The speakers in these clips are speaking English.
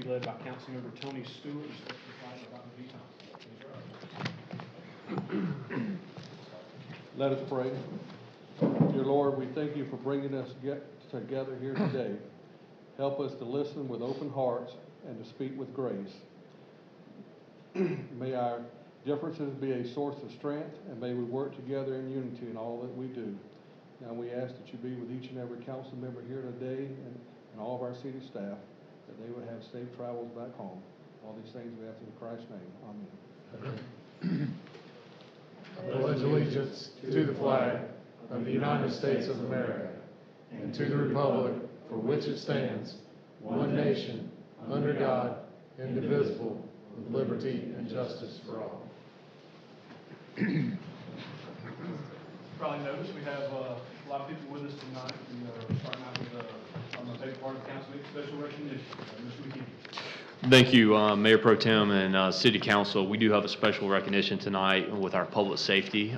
led by Councilmember Tony Stewart and seconded by Dr. V. Thompson. Let us pray. Dear Lord, we thank you for bringing us together here today. Help us to listen with open hearts and to speak with grace. May our differences be a source of strength, and may we work together in unity in all that we do. Now we ask that you be with each and every council member here today and all of our city staff, that they would have safe travels back home. All these things we ask in Christ's name. Amen. I pledge allegiance to the flag of the United States of America and to the republic for which it stands, one nation, under God, indivisible, with liberty and justice for all. Probably noticed we have a lot of people with us tonight. We are starting out with I'm going to take part of the council meeting special recognition. Mr. McKee. Thank you, Mayor Pro Tem and City Council. We do have a special recognition tonight with our public safety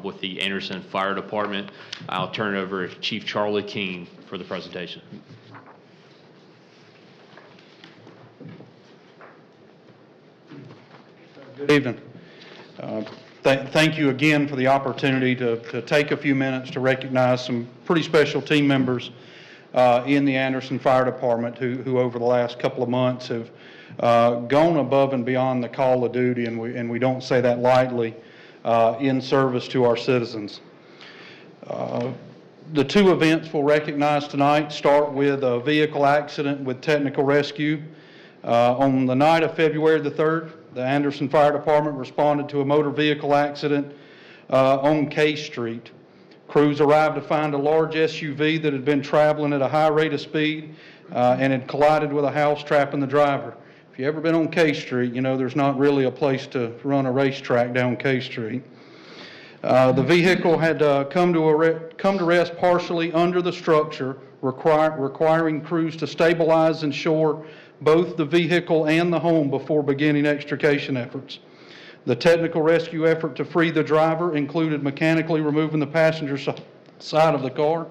with the Anderson Fire Department. I'll turn it over to Chief Charlie King for the presentation. Good evening. Thank you again for the opportunity to take a few minutes to recognize some pretty special team members in the Anderson Fire Department who over the last couple of months have gone above and beyond the call of duty, and we don't say that lightly, in service to our citizens. The two events we'll recognize tonight start with a vehicle accident with technical rescue. On the night of February the 3rd, the Anderson Fire Department responded to a motor vehicle accident on K Street. Crews arrived to find a large SUV that had been traveling at a high rate of speed and had collided with a house, trapping the driver. If you've ever been on K Street, you know there's not really a place to run a racetrack down K Street. The vehicle had come to rest partially under the structure, requiring crews to stabilize and shore both the vehicle and the home before beginning extrication efforts. The technical rescue effort to free the driver included mechanically removing the passenger side of the car,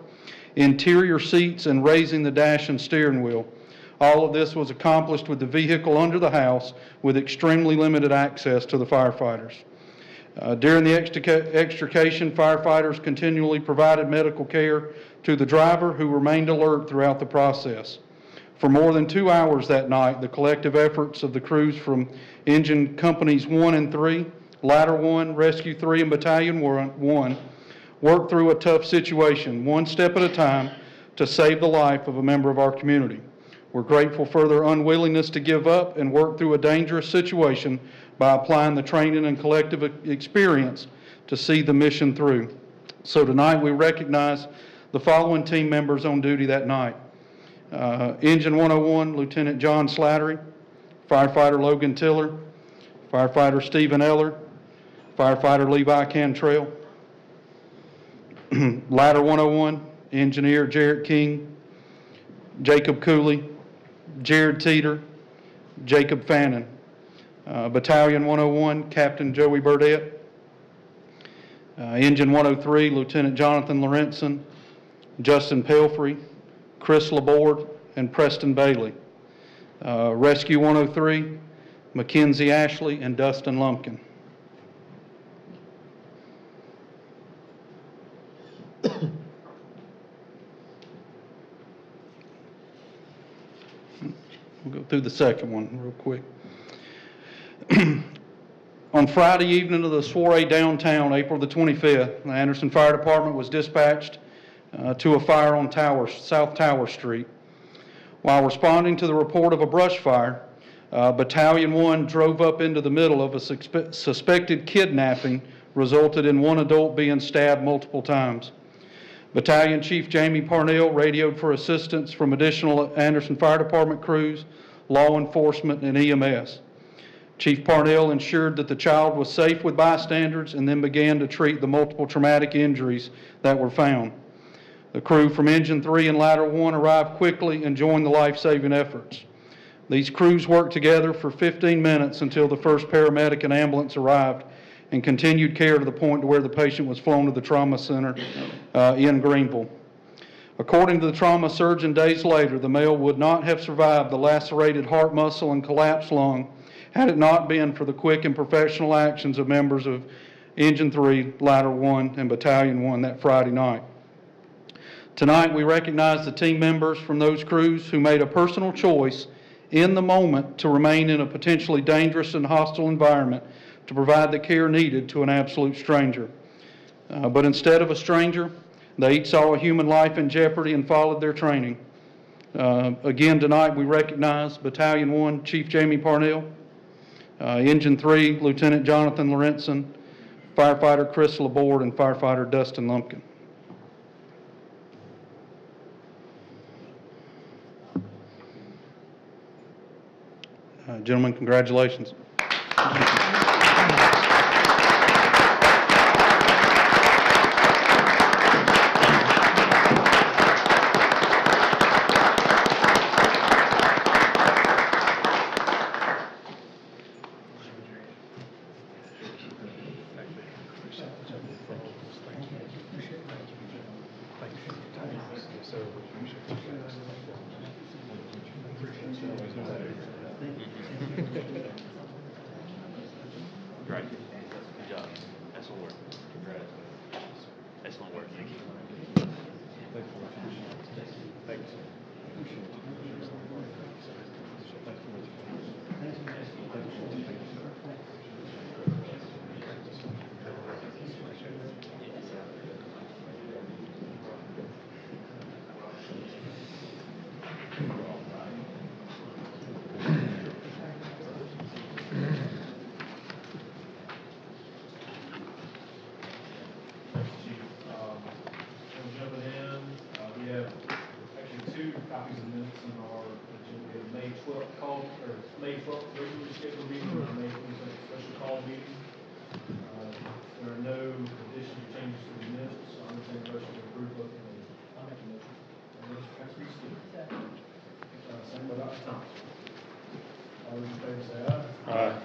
interior seats, and raising the dash and steering wheel. All of this was accomplished with the vehicle under the house with extremely limited access to the firefighters. During the extrication, firefighters continually provided medical care to the driver, who remained alert throughout the process. For more than 2 hours that night, the collective efforts of the crews from Engine Companies 1 and 3, Ladder 1, Rescue 3, and Battalion 1 worked through a tough situation, one step at a time, to save the life of a member of our community. We're grateful for their unwillingness to give up and work through a dangerous situation by applying the training and collective experience to see the mission through. So tonight we recognize the following team members on duty that night. Engine 101, Lieutenant John Slattery, Firefighter Logan Tiller, Firefighter Stephen Eller, Firefighter Levi Cantrell, Ladder 101, Engineer Jarrett King, Jacob Cooley, Jared Teeter, Jacob Fannin, Battalion 101, Captain Joey Burdett, Engine 103, Lieutenant Jonathan Lorentzen, Justin Pelfrey, Chris Laborde, and Preston Bailey. Rescue 103, Mackenzie Ashley, and Dustin Lumpkin. We'll go through the second one real quick. On Friday evening of the soiree downtown, April the 25th, the Anderson Fire Department was dispatched to a fire on South Tower Street. While responding to the report of a brush fire, Battalion 1 drove up into the middle of a suspected kidnapping, resulted in one adult being stabbed multiple times. Battalion Chief Jamie Parnell radioed for assistance from additional Anderson Fire Department crews, law enforcement, and EMS. Chief Parnell ensured that the child was safe with bystanders and then began to treat the multiple traumatic injuries that were found. The crew from Engine 3 and Ladder 1 arrived quickly and joined the life-saving efforts. These crews worked together for 15 minutes until the first paramedic and ambulance arrived and continued care to the point to where the patient was flown to the trauma center in Greenville. According to the trauma surgeon days later, the male would not have survived the lacerated heart muscle and collapsed lung had it not been for the quick and professional actions of members of Engine 3, Ladder 1, and Battalion 1 that Friday night. Tonight, we recognize the team members from those crews who made a personal choice in the moment to remain in a potentially dangerous and hostile environment to provide the care needed to an absolute stranger. But instead of a stranger, they each saw a human life in jeopardy and followed their training. Again, tonight we recognize Battalion 1 Chief Jamie Parnell, Engine 3 Lieutenant Jonathan Lorentzen, Firefighter Chris Laborde, and Firefighter Dustin Lumpkin. Gentlemen, congratulations. Great. Good job. Excellent work. Congrats. Excellent work. Thank you. Jumping in, we have actually two copies of minutes in our agenda. May 12th call, or May 12th regularly scheduled meeting, and May 22nd special call meeting. There are no additions or changes to the minutes, so I'm going to motion to approve both of them. I'll make a motion. Motion passed by Steve. Second by Dr. Thompson. All those in favor say aye. Aye.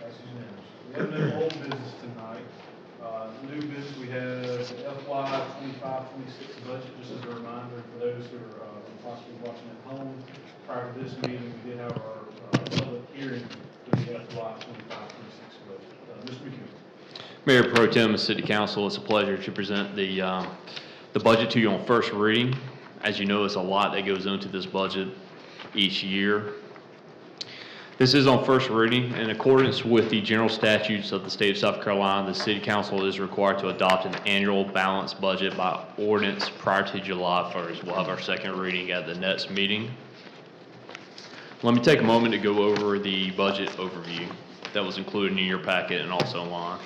Passes unanimously. We have no old business tonight. New business, we have the FY 25-26 budget, just as a reminder for those who are possibly watching at home. Prior to this meeting, we did have our public hearing for the FY 25-26 budget. Mr. McHugh. Mayor Pro Tem and City Council, it's a pleasure to present the budget to you on first reading. As you know, it's a lot that goes into this budget each year. This is on first reading. In accordance with the general statutes of the state of South Carolina, the City Council is required to adopt an annual balanced budget by ordinance prior to July 1st. We'll have our second reading at the next meeting. Let me take a moment to go over the budget overview that was included in your packet and also online.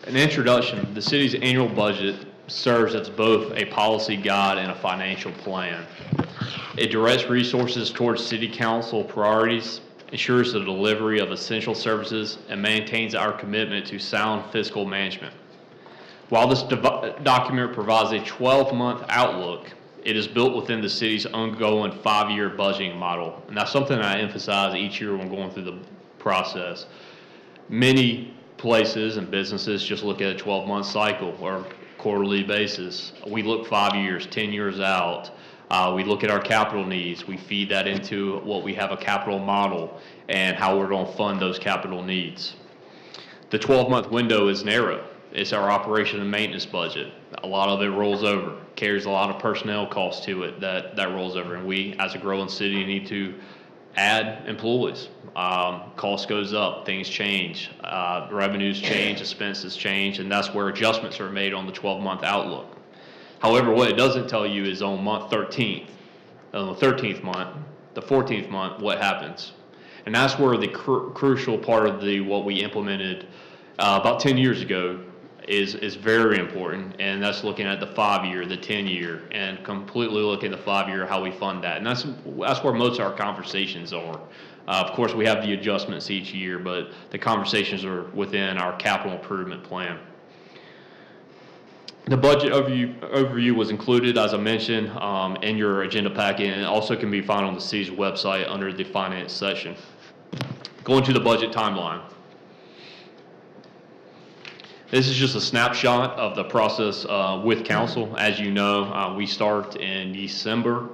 An introduction, the city's annual budget serves as both a policy guide and a financial plan. It directs resources towards city council priorities, ensures the delivery of essential services, and maintains our commitment to sound fiscal management. While this document provides a 12-month outlook, it is built within the city's ongoing 5-year budgeting model. And that's something I emphasize each year when going through the process. Many places and businesses just look at a 12-month cycle or quarterly basis. We look 5 years, 10 years out. We look at our capital needs. We feed that into what we have a capital model and how we're going to fund those capital needs. The 12-month window is narrow. It's our operation and maintenance budget. A lot of it rolls over, carries a lot of personnel costs to it that rolls over. And we, as a growing city, need to add employees. Cost goes up, things change, revenues change, expenses change, and that's where adjustments are made on the 12-month outlook. However, what it doesn't tell you is on month 13th, on the 13th month, the 14th month, what happens. And that's where the crucial part of what we implemented about 10 years ago is very important, and that's looking at the 5-year, the 10-year, and completely looking at the 5-year, how we fund that. And that's where most of our conversations are. Of course, we have the adjustments each year, but the conversations are within our capital improvement plan. The budget overview was included, as I mentioned, in your agenda packet, and it also can be found on the city's website under the finance section. Going to the budget timeline. This is just a snapshot of the process with council. As you know, we start in December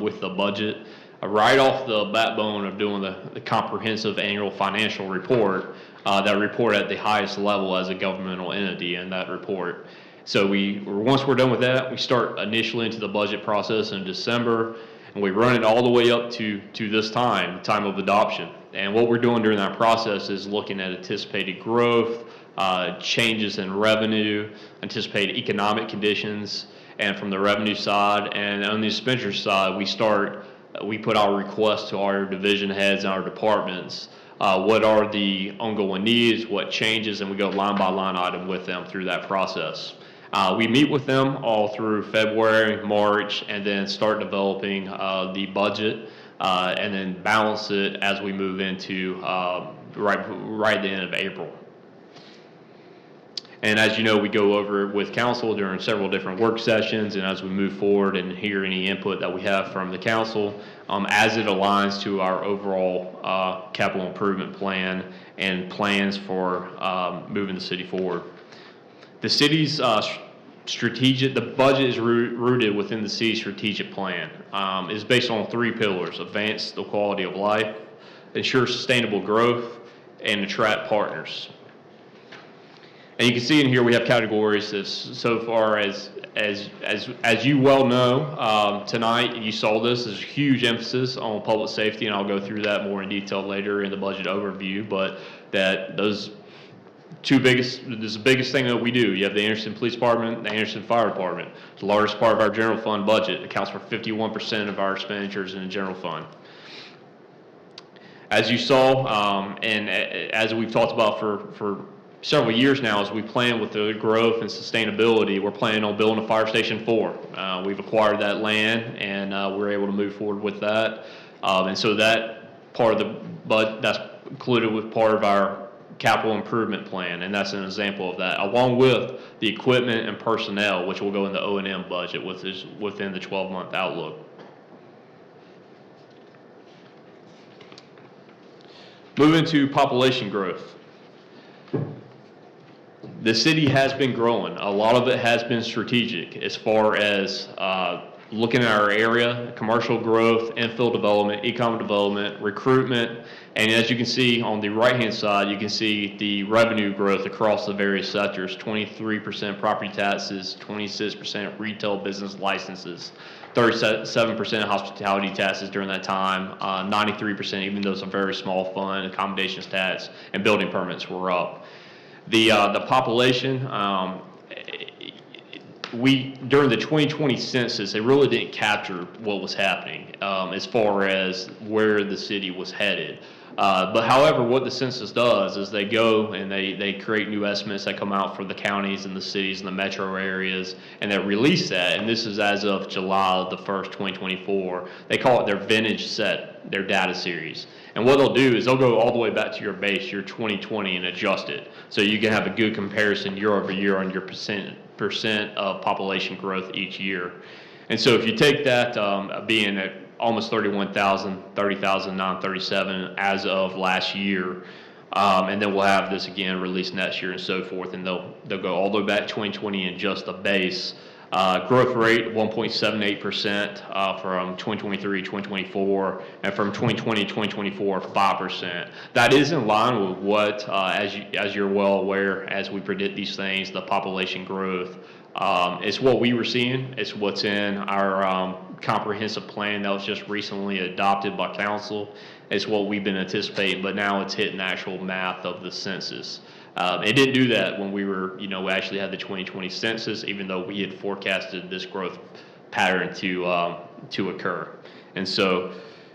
with the budget. Right off the backbone of doing the comprehensive annual financial report, that report at the highest level as a governmental entity in that report. So once we're done with that, we start initially into the budget process in December, and we run it all the way up to this time of adoption. And what we're doing during that process is looking at anticipated growth, changes in revenue, anticipated economic conditions, and from the revenue side. And on the expenditure side, we put our requests to our division heads and our departments. What are the ongoing needs, what changes, and we go line by line item with them through that process. We meet with them all through February, March, and then start developing the budget, and then balance it as we move into right at the end of April. And as you know, we go over it with council during several different work sessions, and as we move forward and hear any input that we have from the council, as it aligns to our overall capital improvement plan and plans for moving the city forward. The city's the budget is rooted within the city's strategic plan. It's based on 3 pillars: advance the quality of life, ensure sustainable growth, and attract partners. And you can see in here we have categories so far as you well know, tonight you saw this, there's a huge emphasis on public safety, and I'll go through that more in detail later in the budget overview, but that those this is the biggest thing that we do. You have the Anderson Police Department, the Anderson Fire Department. The largest part of our general fund budget accounts for 51% of our expenditures in the general fund. As you saw, and as we've talked about for several years now, as we plan with the growth and sustainability, we're planning on building a fire station 4. We've acquired that land, and we're able to move forward with that. And so that part of that's included with part of our capital improvement plan, and that's an example of that, along with the equipment and personnel, which will go in the O&M budget within the 12-month outlook. Moving to population growth. The city has been growing. A lot of it has been strategic as far as looking at our area, commercial growth, infill development, economic development, recruitment, and as you can see on the right-hand side, you can see the revenue growth across the various sectors: 23% property taxes, 26% retail business licenses, 37% hospitality taxes during that time, 93%, even though it's a very small fund, accommodations tax, and building permits were up. The population, during the 2020 census, it really didn't capture what was happening as far as where the city was headed. But however, what the census does is they go and they create new estimates that come out for the counties and the cities and the metro areas, and they release that. And this is as of July the 1st, 2024. They call it their vintage set, their data series. And what they'll do is they'll go all the way back to your base, your 2020, and adjust it. So you can have a good comparison year over year on your percent of population growth each year. And so if you take that being at almost 31,000, 30,937 as of last year, and then we'll have this again released next year and so forth, and they'll go all the way back to 2020 and just the base. Growth rate 1.78% from 2023 to 2024, and from 2020 to 2024, 5%. That is in line with what, as you're well aware, as we predict these things, the population growth. It's what we were seeing. It's what's in our comprehensive plan that was just recently adopted by council. It's what we've been anticipating, but now it's hitting actual math of the census. It didn't do that when we actually had the 2020 census, even though we had forecasted this growth pattern to occur. And so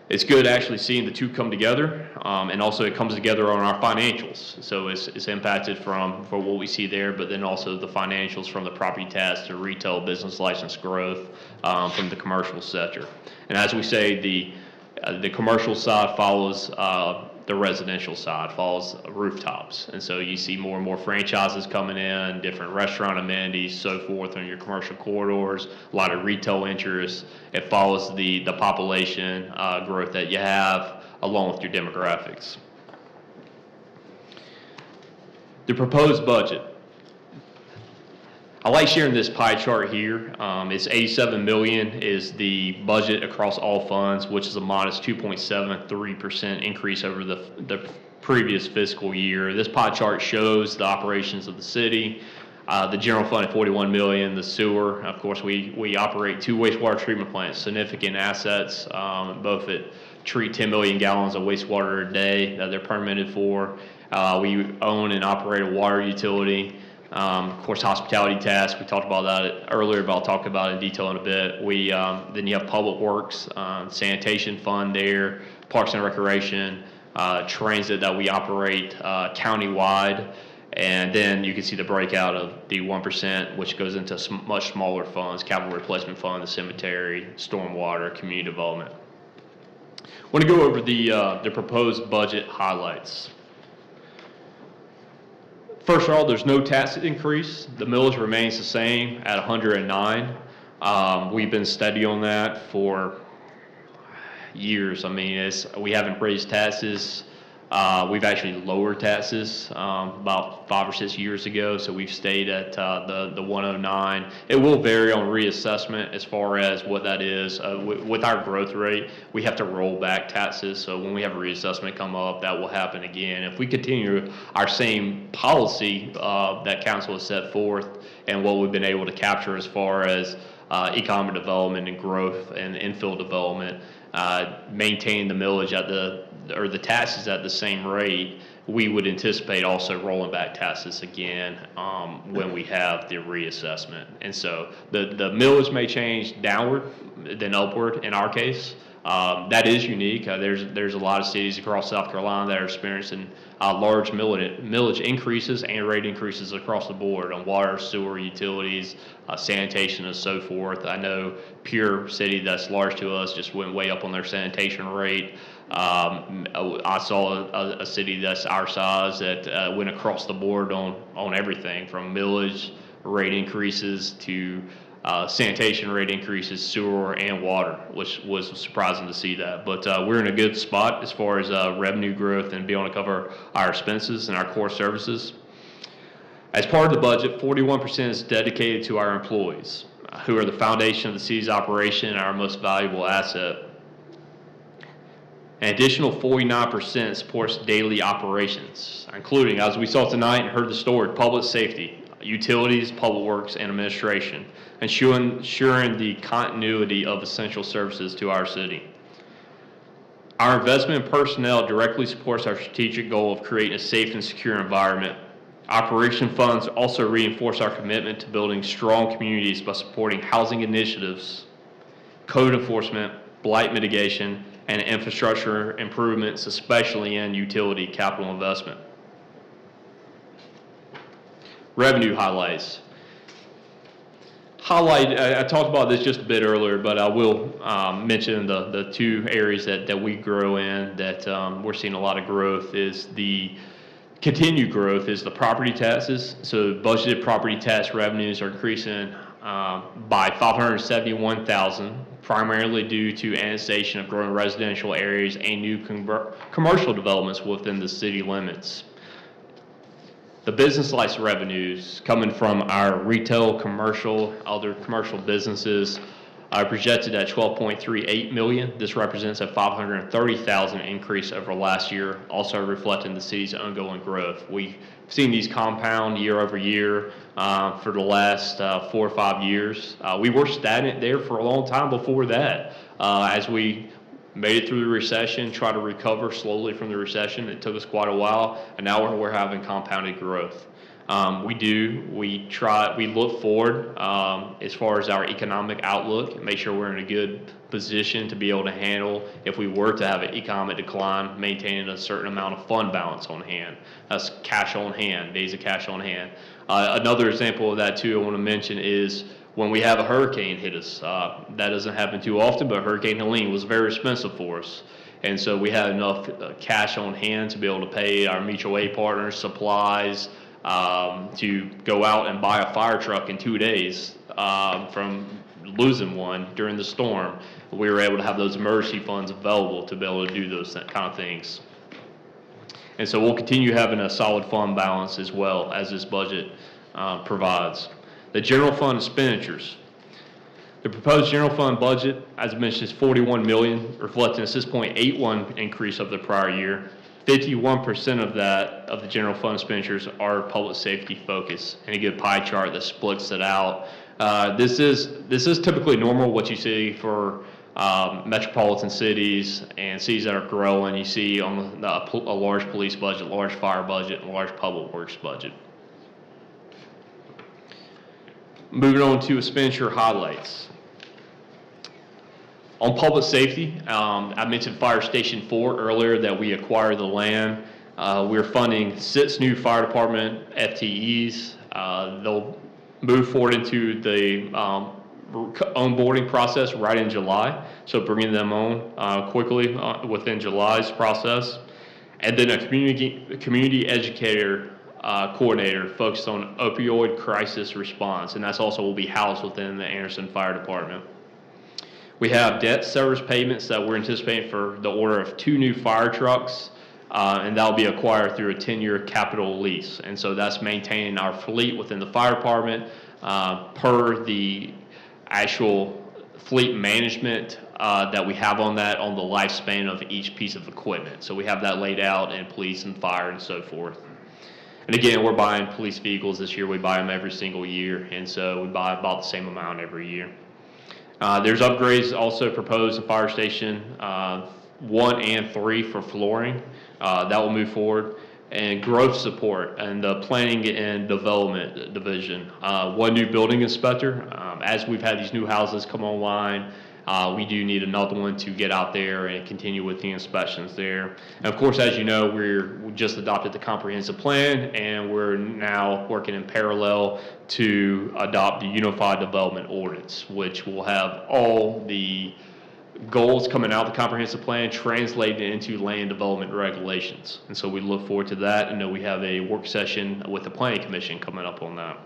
it's good actually seeing the two come together, and also it comes together on our financials. So it's impacted for what we see there, but then also the financials from the property tax to retail business license growth from the commercial sector. And as we say, the commercial side follows the residential side, follows rooftops. And so you see more and more franchises coming in, different restaurant amenities, so forth on your commercial corridors, a lot of retail interest. It follows the population growth that you have along with your demographics. The proposed budget. I like sharing this pie chart here. It's 87 million is the budget across all funds, which is a modest 2.73% increase over the previous fiscal year. This pie chart shows the operations of the city. The general fund at 41 million, the sewer, of course, we operate 2 wastewater treatment plants, significant assets, both at treat 10 million gallons of wastewater a day that they're permitted for. We own and operate a water utility. Of course, hospitality task, we talked about that earlier, but I'll talk about it in detail in a bit. Then you have public works, sanitation fund there, parks and recreation, transit that we operate countywide. And then you can see the breakout of the 1%, which goes into much smaller funds, capital replacement fund, the cemetery, stormwater, community development. I want to go over the proposed budget highlights. First of all, there's no tax increase. The millage remains the same at 109. We've been steady on that for years. I mean, we haven't raised taxes. We've actually lowered taxes about 5 or 6 years ago, so we've stayed at the 109. It will vary on reassessment as far as what that is. With our growth rate, we have to roll back taxes, so when we have a reassessment come up, that will happen again. If we continue our same policy that council has set forth and what we've been able to capture as far as economic development and growth and infill development, maintain the millage at the taxes at the same rate, we would anticipate also rolling back taxes again when we have the reassessment. And so the millage may change downward than upward in our case. That is unique. There's a lot of cities across South Carolina that are experiencing large millage increases and rate increases across the board on water, sewer, utilities, sanitation, and so forth. I know Pure City, that's large to us, just went way up on their sanitation rate. I saw a city that's our size that went across the board on everything from millage rate increases to sanitation rate increases, sewer and water, which was surprising to see that. But we're in a good spot as far as revenue growth and being able to cover our expenses and our core services. As part of the budget, 41% is dedicated to our employees, who are the foundation of the city's operation and our most valuable asset. An additional 49% supports daily operations, including, as we saw tonight and heard the story, public safety, utilities, public works, and administration, ensuring the continuity of essential services to our city. Our investment in personnel directly supports our strategic goal of creating a safe and secure environment. Operation funds also reinforce our commitment to building strong communities by supporting housing initiatives, code enforcement, blight mitigation, and infrastructure improvements, especially in utility capital investment. Revenue highlights. I talked about this just a bit earlier, but I will mention the 2 areas that we grow in that we're seeing a lot of growth is the continued growth is the property taxes. So budgeted property tax revenues are increasing by $571,000, primarily due to annexation of growing residential areas and new commercial developments within the city limits. The business license revenues coming from our retail, commercial, other commercial businesses are projected at $12.38 million. This represents a $530,000 increase over last year, also reflecting the city's ongoing growth. We've seen these compound year over year for the last 4 or 5 years. We were stagnant there for a long time before that. As we made it through the recession, tried to recover slowly from the recession. It took us quite a while, and now we're having compounded growth. We look forward as far as our economic outlook, make sure we're in a good position to be able to handle if we were to have an economic decline, maintaining a certain amount of fund balance on hand. That's cash on hand, days of cash on hand. Another example of that too I want to mention is when we have a hurricane hit us. That doesn't happen too often, but Hurricane Helene was very expensive for us. And so we had enough cash on hand to be able to pay our mutual aid partners, supplies, to go out and buy a fire truck in 2 days from losing one during the storm. We were able to have those emergency funds available to be able to do those kind of things. And so we'll continue having a solid fund balance as well as this budget provides. The general fund expenditures. The proposed general fund budget, as I mentioned, is $41 million, reflecting a 6.81 increase of the prior year. 51% of that, of the general fund expenditures, are public safety focused, and a good pie chart that splits it out. This is typically normal, what you see for metropolitan cities and cities that are growing. You see on a large police budget, large fire budget, and large public works budget. Moving on to expenditure highlights. On public safety, I mentioned Fire Station 4 earlier, that we acquired the land. We're funding 6 new fire department FTEs. They'll move forward into the onboarding process right in July, so bringing them on quickly within July's process. And then a community educator coordinator focused on opioid crisis response, and that's also will be housed within the Anderson Fire Department. We have debt service payments that we're anticipating for the order of 2 new fire trucks, and that'll be acquired through a 10-year capital lease. And so that's maintaining our fleet within the fire department per the actual fleet management that we have on that, on the lifespan of each piece of equipment. So we have that laid out in police and fire and so forth. And again, we're buying police vehicles this year. We buy them every single year, and so we buy about the same amount every year. There's upgrades also proposed in Fire Station 1 and 3 for flooring. That will move forward. And growth support and the planning and development division. 1 new building inspector. As we've had these new houses come online, we do need another one to get out there and continue with the inspections there. And of course, as you know, we just adopted the comprehensive plan, and we're now working in parallel to adopt the Unified Development Ordinance, which will have all the goals coming out of the comprehensive plan translated into land development regulations. And so we look forward to that. I know we have a work session with the Planning Commission coming up on that.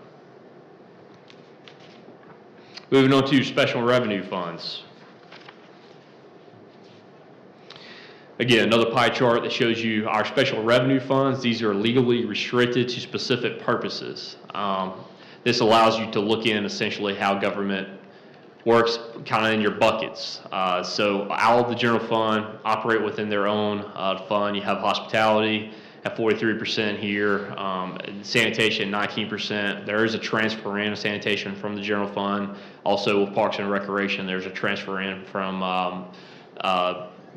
Moving on to special revenue funds. Again, another pie chart that shows you our special revenue funds. These are legally restricted to specific purposes. This allows you to look in essentially how government works kind of in your buckets. So all of the general fund operate within their own fund. You have hospitality at 43% here, sanitation 19%. There is a transfer in of sanitation from the general fund. Also with Parks and Recreation, there's a transfer in from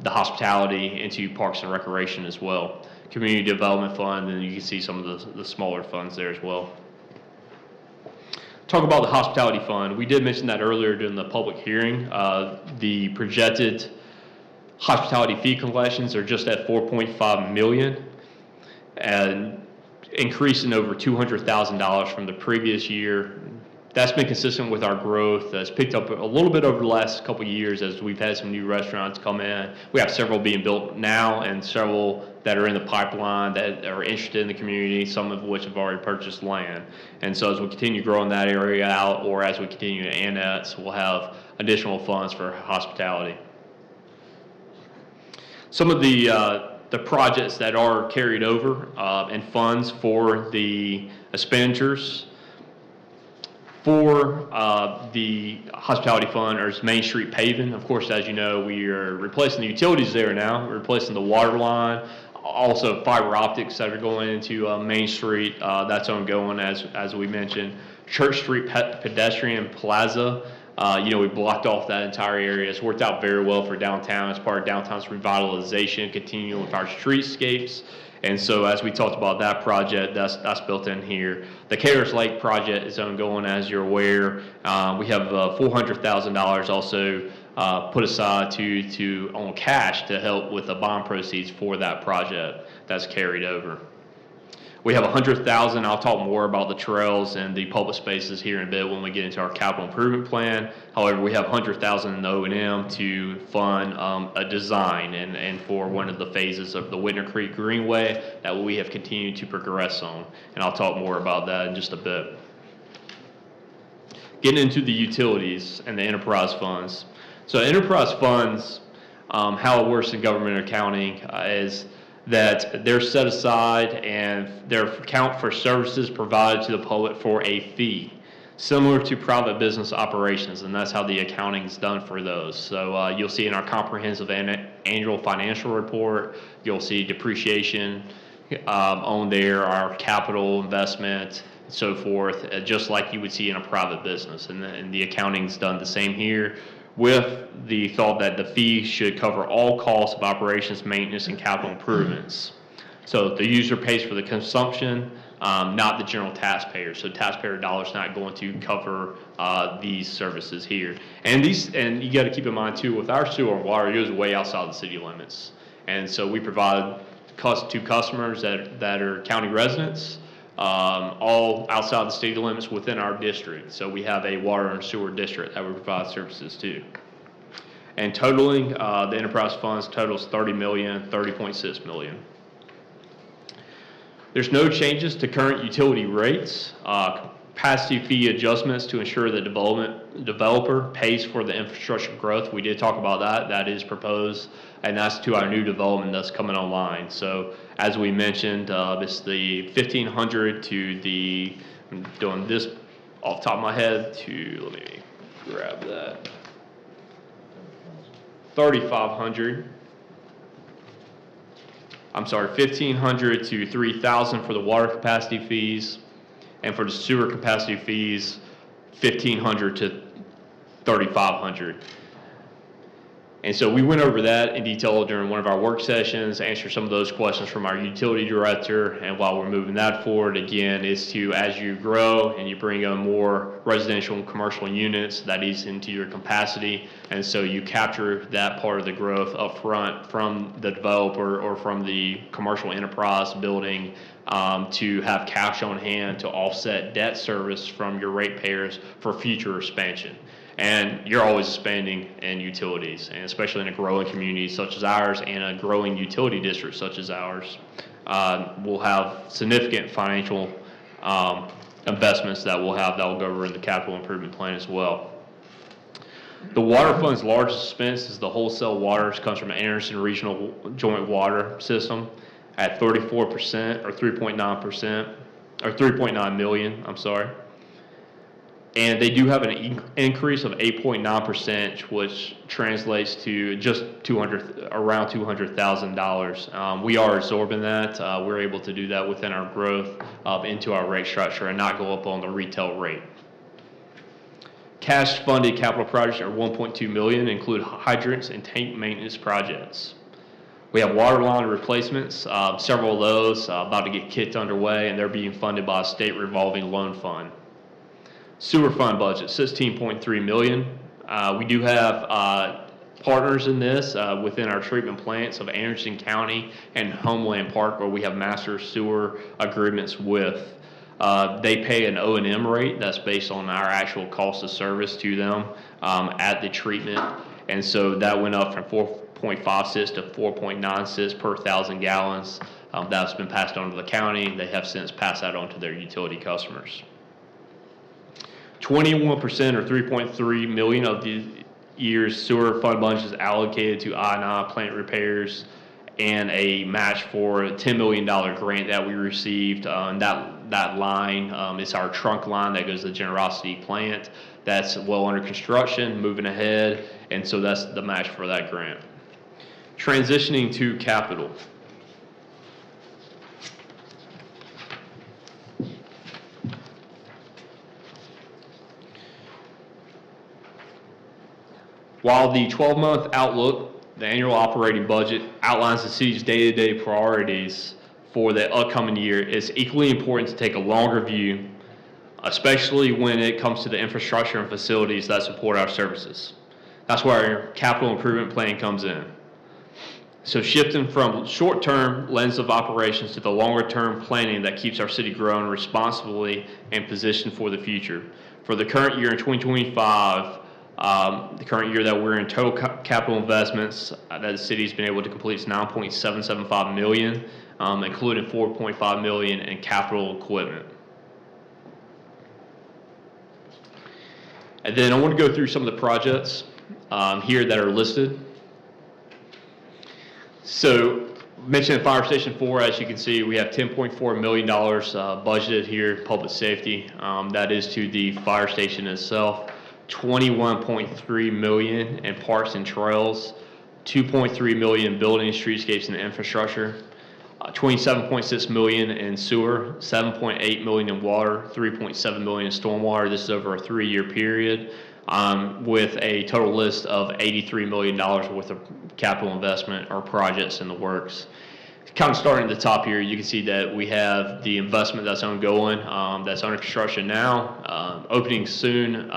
the hospitality into Parks and Recreation as well. Community Development Fund, and you can see some of the smaller funds there as well. Talk about the Hospitality Fund. We did mention that earlier during the public hearing. The projected hospitality fee collections are just at $4.5 million, and increasing over $200,000 from the previous year. That's been consistent with our growth. That's picked up a little bit over the last couple of years as we've had some new restaurants come in. We have several being built now and several that are in the pipeline that are interested in the community, some of which have already purchased land. And so as we continue growing that area out, or as we continue to annex, we'll have additional funds for hospitality. Some of the projects that are carried over and funds for the expenditures for the hospitality fund is Main Street paving. Of course, as you know, we are replacing the utilities there now. We're replacing the water line, also fiber optics that are going into Main Street. That's ongoing, as we mentioned. Church Street pedestrian plaza. We blocked off that entire area. It's worked out very well for downtown as part of downtown's revitalization, continuing with our streetscapes. And so as we talked about that project, that's built in here. The Cares Lake project is ongoing, as you're aware. We have $400,000 also put aside on cash to help with the bond proceeds for that project that's carried over. We have $100,000. I'll talk more about the trails and the public spaces here in a bit when we get into our capital improvement plan. However, we have $100,000 in O&M to fund a design and for one of the phases of the Whitner Creek Greenway that we have continued to progress on. And I'll talk more about that in just a bit. Getting into the utilities and the enterprise funds. So enterprise funds, how it works in government accounting is that they're set aside and they're account for services provided to the public for a fee. similar to private business operations, and that's how the accounting's done for those. So you'll see in our comprehensive annual financial report, you'll see depreciation on there, our capital investment, and so forth, just like you would see in a private business. And the accounting's done the same here, with the thought that the fee should cover all costs of operations, maintenance, and capital improvements. So the user pays for the consumption, not the general taxpayer. So taxpayer dollars not going to cover these services here. And you got to keep in mind too, with our sewer and water, it goes way outside the city limits. And so we provide to customers that are county residents, all outside the city limits within our district. So we have a water and sewer district that we provide services to. And totaling, the enterprise funds totals $30.6 million. There's no changes to current utility rates. Capacity fee adjustments to ensure the developer pays for the infrastructure growth. We did talk about that. That is proposed, and that's to our new development that's coming online. So as we mentioned, it's the 1,500 to the, I'm doing this off the top of my head to, let me grab that, 3,500. I'm sorry, 1,500 to 3,000 for the water capacity fees, and for the sewer capacity fees, 1,500 to 3,500. And so we went over that in detail during one of our work sessions, answered some of those questions from our utility director, and while we're moving that forward, again, is to, as you grow and you bring on more residential and commercial units, that eats into your capacity, and so you capture that part of the growth up front from the developer or from the commercial enterprise building, to have cash on hand to offset debt service from your ratepayers for future expansion. And you're always expanding in utilities, and especially in a growing community such as ours and a growing utility district such as ours, we'll have significant financial investments that we'll go over in the capital improvement plan as well. The water fund's largest expense is the wholesale water. It comes from Anderson Regional Joint Water System at 34% or 3.9%, or 3.9 million, I'm sorry. And they do have an increase of 8.9%, which translates to just around $200,000. We are absorbing that. We're able to do that within our growth into our rate structure and not go up on the retail rate. Cash funded capital projects are $1.2 million, include hydrants and tank maintenance projects. We have water line replacements, several of those about to get kicked underway, and they're being funded by a state revolving loan fund. Sewer fund budget, $16.3 million. We do have partners in this within our treatment plants of Anderson County and Homeland Park, where we have master sewer agreements with. They pay an O&M rate that's based on our actual cost of service to them at the treatment, and so that went up from 4.5 cents to 4.9 cents per 1,000 gallons. That's been passed on to the county. They have since passed that on to their utility customers. 21% or $3.3 million of the year's sewer fund budget is allocated to I&I plant repairs and a match for a $10 million grant that we received. And that line is our trunk line that goes to the Generosity plant. That's well under construction, moving ahead, and so that's the match for that grant. Transitioning to capital. While the 12-month outlook, the annual operating budget, outlines the city's day-to-day priorities for the upcoming year, it's equally important to take a longer view, especially when it comes to the infrastructure and facilities that support our services. That's where our capital improvement plan comes in. So shifting from short-term lens of operations to the longer-term planning that keeps our city growing responsibly and positioned for the future. For the current year in 2025, the current year that we're in, total capital investments that the city's been able to complete is $9.775 million, including $4.5 million in capital equipment. And then I want to go through some of the projects here that are listed. So Mentioned Fire Station 4, as you can see, we have $10.4 million budgeted here, public safety. That is to the fire station itself. $21.3 million in parks and trails, $2.3 million in building, streetscapes, and infrastructure, $27.6 million in sewer, $7.8 million in water, $3.7 million in stormwater. This is over a 3-year period, with a total list of $83 million worth of capital investment or projects in the works. Kind of starting at the top here, you can see that we have the investment that's ongoing, that's under construction now. Opening soon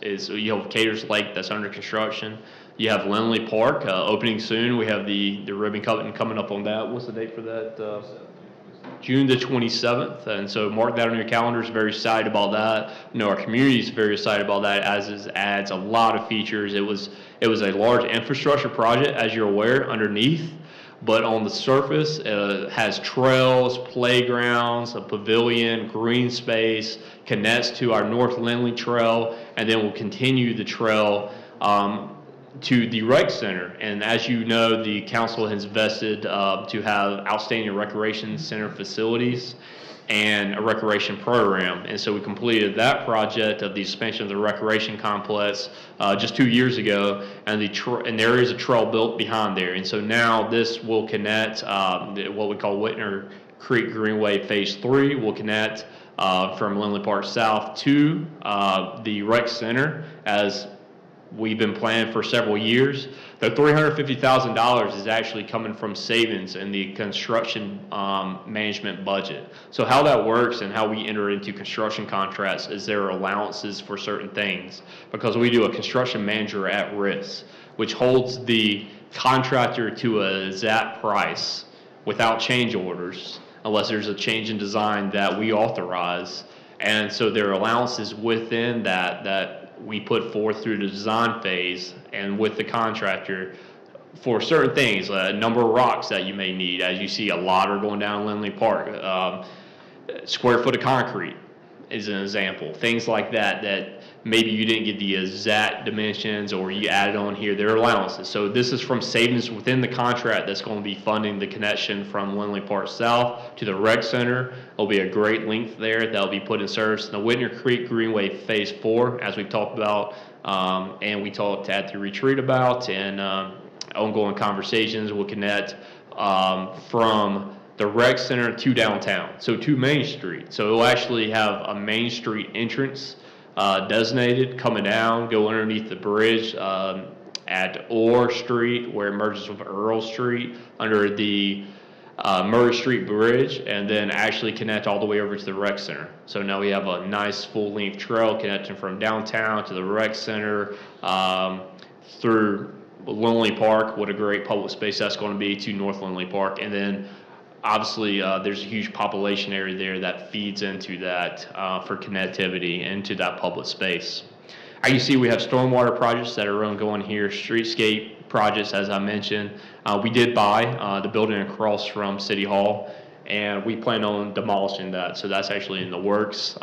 is you have Caters Lake that's under construction. You have Lindley Park opening soon. We have the ribbon cutting coming up on that. What's the date for that? June the 27th, and so mark that on your calendars. Very excited about that. You know, our community is very excited about that, as it adds a lot of features. It was a large infrastructure project, as you're aware, underneath, but on the surface, it has trails, playgrounds, a pavilion, green space, connects to our North Lindley Trail, and then we'll continue the trail to the rec center. And as you know, the council has invested to have outstanding recreation center facilities and a recreation program. And so we completed that project of the expansion of the recreation complex just 2 years ago, and there is a trail built behind there. And so now this will connect what we call Whitner Creek Greenway Phase 3 will connect from Lindley Park South to the rec center, as we've been planning for several years. The $350,000 is actually coming from savings in the construction management budget. So how that works and how we enter into construction contracts is there are allowances for certain things, because we do a construction manager at risk, which holds the contractor to a ZAP price without change orders, unless there's a change in design that we authorize. And so there are allowances within that we put forth through the design phase and with the contractor for certain things, a number of rocks that you may need, as you see a lot are going down Lindley Park, square foot of concrete is an example, things like that maybe you didn't get the exact dimensions or you added on here, there are allowances. So this is from savings within the contract that's going to be funding the connection from Lindley Park South to the rec center. There'll be a great length there that'll be put in service. The Whitner Creek Greenway Phase 4, as we've talked about, and we talked at the retreat about, and ongoing conversations will connect from the rec center to downtown, so to Main Street. So it'll actually have a Main Street entrance designated coming down, go underneath the bridge at Orr Street, where it merges with Earl Street, under the Murray Street Bridge, and then actually connect all the way over to the rec center. So now we have a nice full-length trail connecting from downtown to the rec center, through Lindley Park, what a great public space that's going to be, to North Lindley Park, and then obviously, there's a huge population area there that feeds into that for connectivity into that public space. As you see, we have stormwater projects that are ongoing here, streetscape projects, as I mentioned. We did buy the building across from City Hall, and we plan on demolishing that. So that's actually in the works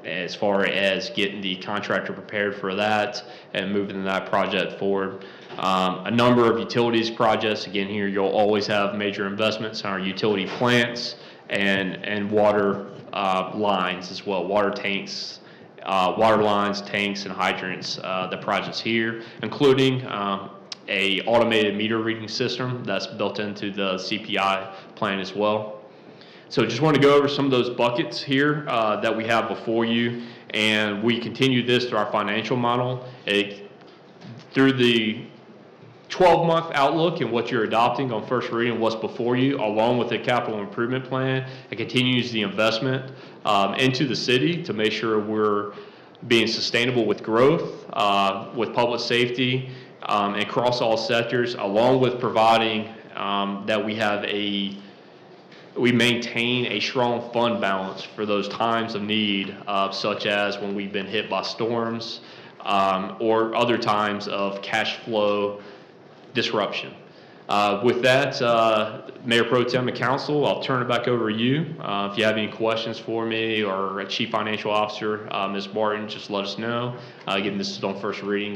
as far as getting the contractor prepared for that and moving that project forward. A number of utilities projects. Again, here you'll always have major investments in our utility plants and water lines as well, water tanks, water lines, tanks, and hydrants. The projects here, including a automated meter reading system that's built into the CPI plan as well. So just want to go over some of those buckets here that we have before you, and we continue this through our financial model. Through the 12-month outlook and what you're adopting on first reading, what's before you, along with the capital improvement plan, it continues the investment into the city to make sure we're being sustainable with growth, with public safety, across all sectors, along with providing that we maintain a strong fund balance for those times of need, such as when we've been hit by storms or other times of cash flow disruption. With that, Mayor Pro Tem and Council, I'll turn it back over to you. If you have any questions for me or a Chief Financial Officer, Ms. Barton, just let us know. Again, this is on first reading.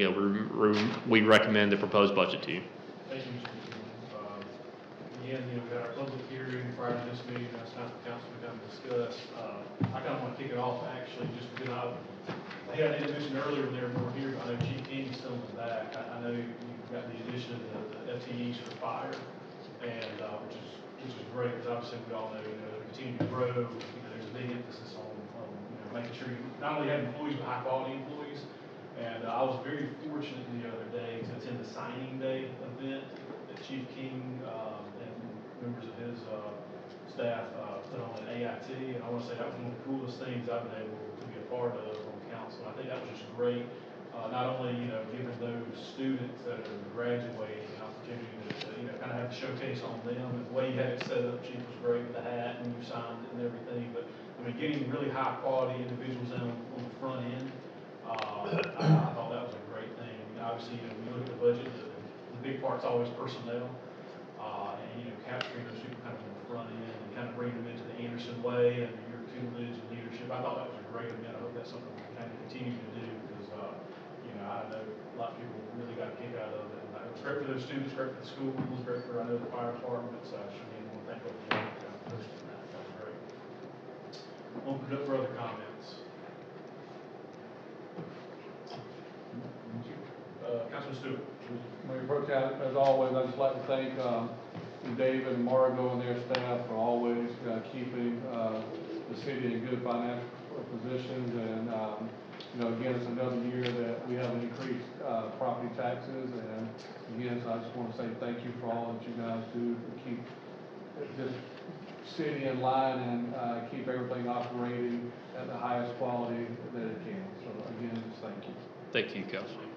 We recommend the proposed budget to you. Thank you, Mr. Chairman. Again, the had our public hearing prior to this meeting, that's time for council to come discuss. I kind of want to kick it off actually, just because I didn't mention earlier when they were here, but I know Chief King's still in the back. I know you've got the addition of the FTEs for fire, and, which is great, because obviously we all know, they continue to grow, there's a big emphasis on, making sure you not only have employees, but high quality employees. And I was very fortunate the other day to attend the signing day event that Chief King, and members of his, staff, put on at AIT. And I want to say that was one of the coolest things I've been able to be a part of on council. I think that was just great. Not only, giving those students that are graduating an opportunity to, kind of have a showcase on them, and the way you had it set up, Chief, was great with the hat and you signed it and everything, but getting really high quality individuals in on the front end, I thought that was a great thing. Obviously, when you look at the budget, the big part's always personnel, and, capturing those people kind of on the front end and kind of bringing them into the Anderson way and your tutelage and leadership. I thought that was a great event. I hope that's something we kind of continue to do, because, I know a lot of people really got a kick out of it. And it was great for those students, great for the schools, great for, I know, the fire department. So I should want to thank both of you for hosting that. That was great. Open it up for other comments. Councilman Stewart. Mayor Pro Tem, as always, I'd just like to thank David and Margot and their staff for always keeping the city in good financial positions. And, again, it's another year that we have increased property taxes. And again, so I just want to say thank you for all that you guys do to keep this city in line and keep everything operating at the highest quality that it can. So again, just thank you. Thank you, Councilman.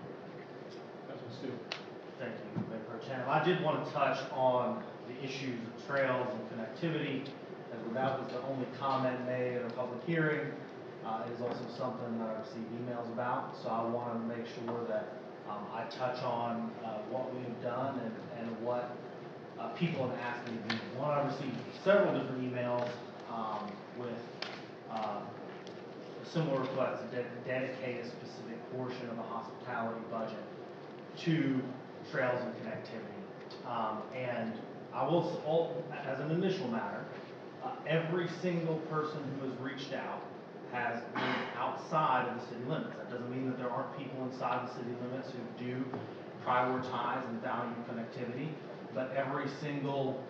Councilman Stewart. Thank you, Mayor Pro Tem. I did want to touch on the issues of trails and connectivity, as that was the only comment made in a public hearing. It is also something that I received emails about, so I want to make sure that I touch on what we have done and what people have asked me to do. One, I received several different emails with similar requests to dedicate a specific portion of the hospitality budget to trails and connectivity. And I will, as an initial matter, every single person who has reached out has been outside of the city limits. That doesn't mean that there aren't people inside the city limits who do prioritize and value connectivity, but every single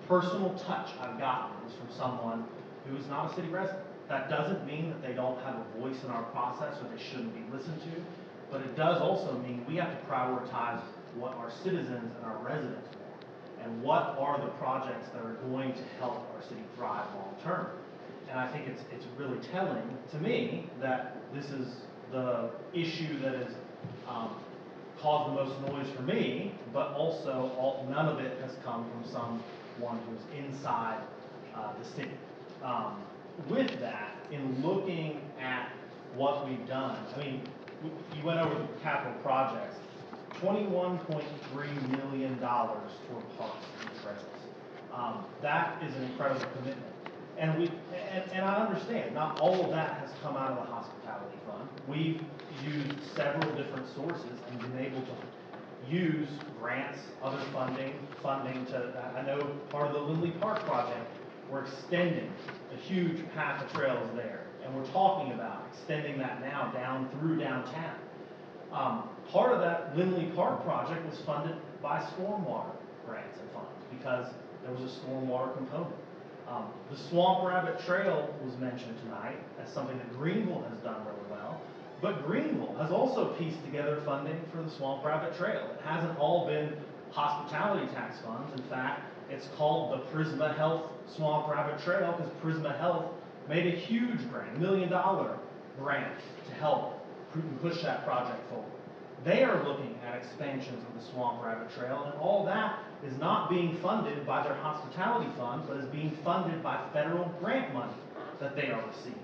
personal touch I've gotten is from someone who is not a city resident. That doesn't mean that they don't have a voice in our process or they shouldn't be listened to, but it does also mean we have to prioritize what our citizens and our residents want, and what are the projects that are going to help our city thrive long term. And I think it's really telling to me that this is the issue that has caused the most noise for me, but also none of it has come from someone who's inside the city. With that, in looking at what we've done, I mean, you went over the capital projects, $21.3 million toward parks and trails. That is an incredible commitment. And I understand, not all of that has come out of the hospitality fund. We've used several different sources and been able to use grants, other funding to, I know part of the Lindley Park project, we're extending a huge path of trails there. And we're talking about extending that now down through downtown. Part of that Lindley Park project was funded by stormwater grants and funds because there was a stormwater component. The Swamp Rabbit Trail was mentioned tonight as something that Greenville has done really well, but Greenville has also pieced together funding for the Swamp Rabbit Trail. It hasn't all been hospitality tax funds. In fact, it's called the Prisma Health Swamp Rabbit Trail because Prisma Health made a huge grant, $1 million grant to help push that project forward. They are looking at expansions of the Swamp Rabbit Trail, and all that is not being funded by their hospitality fund, but is being funded by federal grant money that they are receiving.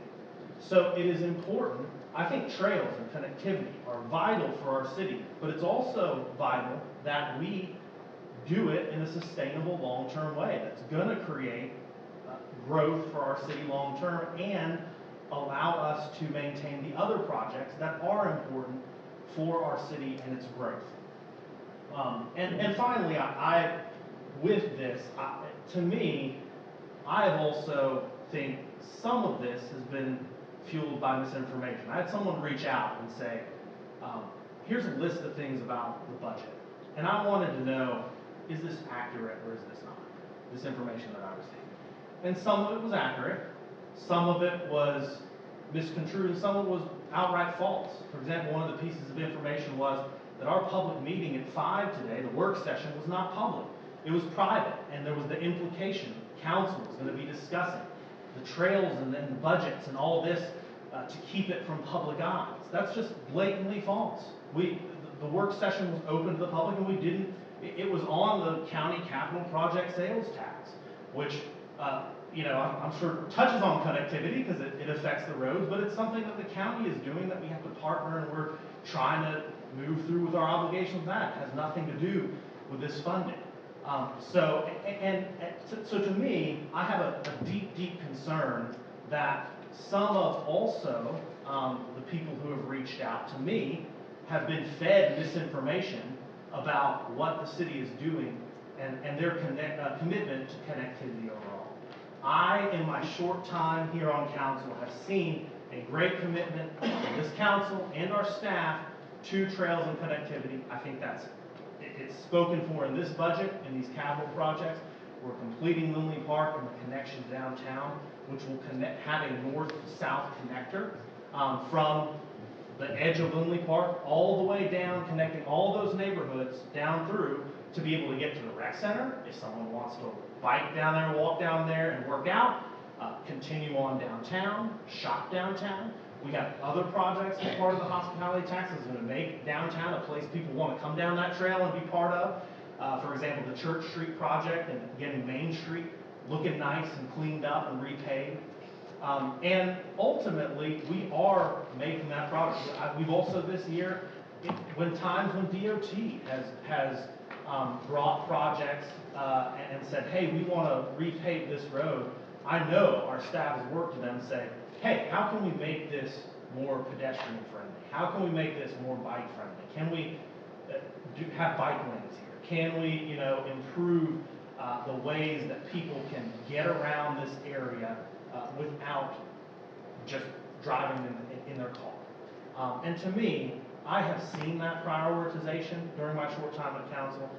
So it is important. I think trails and connectivity are vital for our city, but it's also vital that we do it in a sustainable long-term way that's going to create growth for our city long-term and allow us to maintain the other projects that are important for our city and its growth. And finally, with this, To me, I have also think some of this has been fueled by misinformation. I had someone reach out and say, here's a list of things about the budget. And I wanted to know, is this accurate or is this not? This information that I received. And some of it was accurate, some of it was misconstrued, and some of it was outright false. For example, one of the pieces of information was that our public meeting at 5 today, the work session, was not public. It was private, and there was the implication council was going to be discussing the trails and then the budgets and all this to keep it from public eyes. That's just blatantly false. The work session was open to the public, and we didn't. It was on the county capital project sales tax, which I'm sure touches on connectivity because it affects the roads, but it's something that the county is doing that we have to partner, and we're trying to move through with our obligations with that. It has nothing to do with this funding. So to me, I have a deep, deep concern that some of also the people who have reached out to me have been fed misinformation about what the city is doing and their commitment to connectivity overall. I, in my short time here on council, have seen a great commitment from this council and our staff to trails and connectivity. I think it's spoken for in this budget, in these capital projects. We're completing Lindley Park and the connection downtown, which will have a north-south connector from the edge of Lindley Park all the way down, connecting all those neighborhoods down through to be able to get to the rec center. If someone wants to bike down there, walk down there and work out, continue on downtown, shop downtown. We have other projects as part of the hospitality tax that's going to make downtown a place people want to come down that trail and be part of. For example, the Church Street project and getting Main Street looking nice and cleaned up and repaved. And ultimately, we are making that progress. We've also this year, when DOT has brought projects and said, hey, we want to repave this road, I know our staff has worked with them and say, hey, how can we make this more pedestrian friendly? How can we make this more bike friendly? Can we have bike lanes here? Can we, improve the ways that people can get around this area without just driving in their car? And to me, I have seen that prioritization during my short time at council.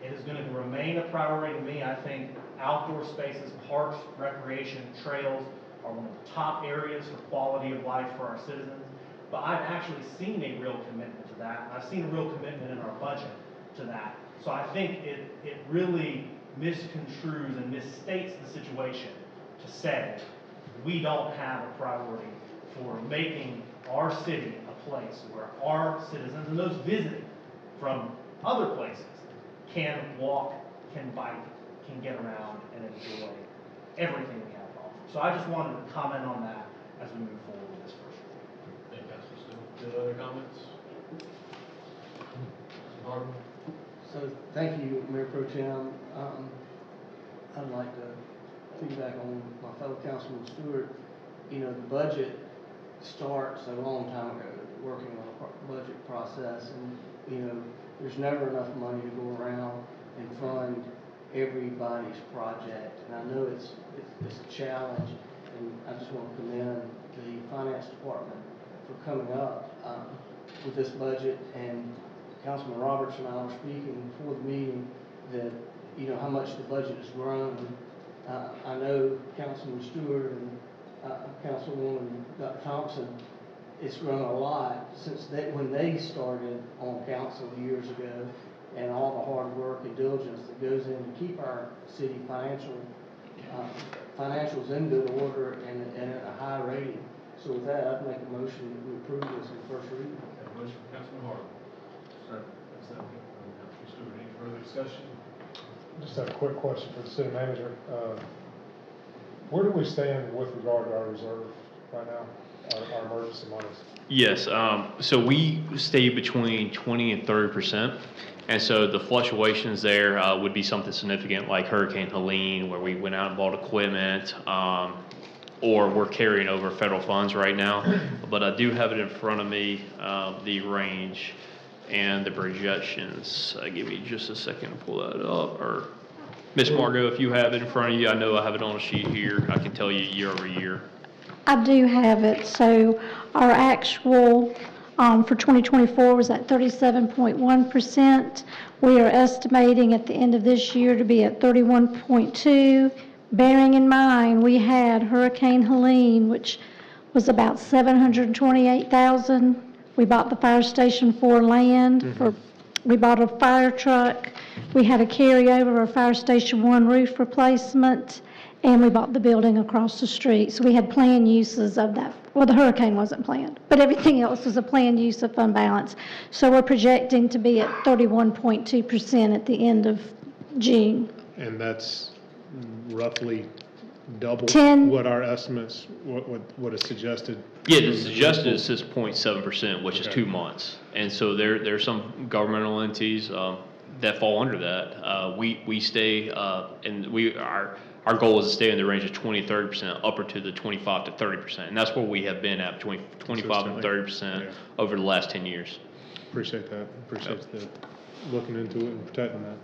It is going to remain a priority to me. I think outdoor spaces, parks, recreation, trails are one of the top areas for quality of life for our citizens. But I've actually seen a real commitment to that. I've seen a real commitment in our budget to that. So I think it really misconstrues and misstates the situation to say we don't have a priority for making our city a place where our citizens and those visiting from other places can walk, can bike, can get around and enjoy everything we have to offer. So I just wanted to comment on that as we move forward with this first one. Thank you, Councilor Stowe. Any other comments? Mr. Harden? So thank you, Mayor Pro Tem. I'd like to piggyback on my fellow Councilman Stewart. The budget starts a long time ago, working on a budget process, and there's never enough money to go around and fund everybody's project. And I know it's a challenge, and I just want to commend the Finance Department for coming up with this budget. And Councilman Roberts and I were speaking before the meeting that how much the budget has grown. I know Councilman Stewart and Councilwoman Dr. Thompson, it's grown a lot since when they started on council years ago, and all the hard work and diligence that goes in to keep our city financials in good order and at a high rating. So with that, I'd make a motion that we approve this in first reading. Have a motion from Councilman Harden. Second from Councilor Stewart. Any further discussion? Just have a quick question for the city manager. Where do we stand with regard to our reserve right now, our emergency monies? Yes, so we stay between 20 and 30%. And so the fluctuations there would be something significant like Hurricane Helene, where we went out and bought equipment, or we're carrying over federal funds right now. But I do have it in front of me, the range and the projections. Give me just a second to pull that up. Ms. Margot, if you have it in front of you, I know I have it on a sheet here. I can tell you year over year. I do have it. So our actual for 2024 was at 37.1%. We are estimating at the end of this year to be at 31.2%. Bearing in mind, we had Hurricane Helene, which was about $728,000. We bought the fire station for land. We bought a fire truck. We had a carryover of Fire Station 1 roof replacement, and we bought the building across the street. So we had planned uses of that. Well, the hurricane wasn't planned, but everything else was a planned use of fund balance. So we're projecting to be at 31.2% at the end of June. And that's roughly double 10. what our estimates, what is suggested? Yeah, the suggested is 6.7%, which is Okay. 2 months. And so there's some governmental entities that fall under that. We stay, and our goal is to stay in the range of 20 to 30%, upper to the 25 to 30%. And that's where we have been at, between 25 and 30% Yeah. over the last 10 years. Appreciate that. Appreciate the looking into it and protecting that.